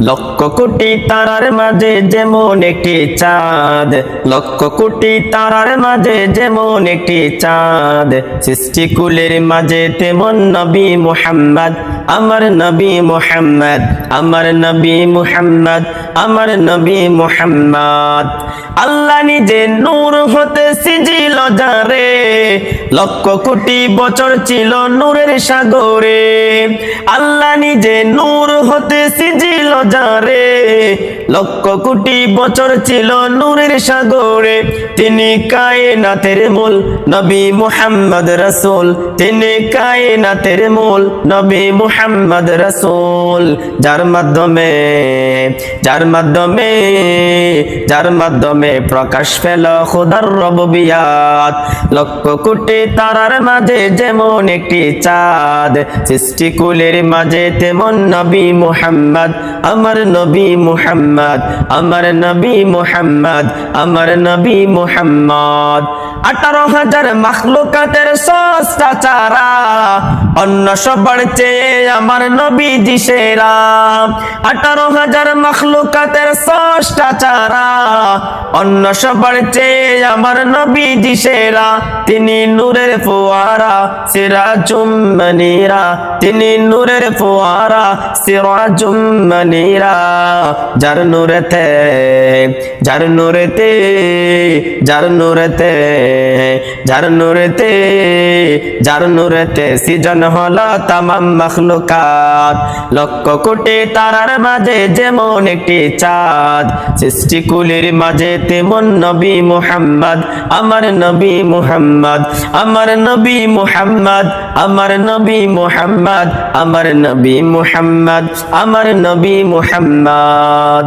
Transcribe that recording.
লক্ষ কোটি তারার মাঝে যেমন একটি চাঁদ, লক্ষ কোটি তারার মাঝে যেমন একটি চাঁদ, সৃষ্টিকুলের মাঝে তেমন নবী মুহাম্মদ, আমার নবী মুহাম্মদ, আমার নবী মুহাম্মদ, আমার নবী মুহাম্মদ। আল্লাহ নিজে নূর হতে সিজিল যারে, লক্ষ কোটি বছর ছিল নূরের সাগরে। আল্লাহ নিজে নূর হতে সিজিল যারে, লক্ষ কোটি বছর ছিল নূরের সাগরে। তিনি কায়নাতের মূল নবী মুহাম্মদ রাসূল, তিনি কায়নাতের মূল নবী মুহাম্মদ রাসূল। যার মাধ্যমে যার মাধ্যমে যার মাধ্যমে প্রকাশ পেল খোদার রুবুবিয়াত। লক্ষ কোটি তারার মাঝে যেমন একটি চাঁদ, সৃষ্টিকুলের মাঝে তেমন নবী মুহাম্মদ, আমার নবী মুহাম্মদ, আমার নবী মুহাম্মদ, আমার নবী মুহাম্মদ। 18,000 মাখলুকাতের সস্তা চারা, অন্য সবার চেয়ে আমার নবীজি সেরা। 18,000 মাখলুকাতের সস্তা চারা, অন্য সবার চেয়ে আমার নবীজি সেরা। তিনি নূরের ফোয়ারা সিরাজুম মুনীরা, তিনি নূরের ফোয়ারা সিরাজুম মুনীরা। যার নূরেতে যার নূরেতে যার নূরেতে যার নূরেতে যার নূরেতে সৃজন হলো তামাম মাখলুকাত। লক্ষ কোটি তারার মাঝে যেমন একটি চাঁদ, সৃষ্টিকুলের মাঝে তেমন নবী মুহাম্মদ, আমার নবী মুহাম্মদ, আমার নবী মুহাম্মদ, আমার নবী মুহাম্মদ, আমার নবী মুহাম্মদ, আমার নবী মুহাম্মদ।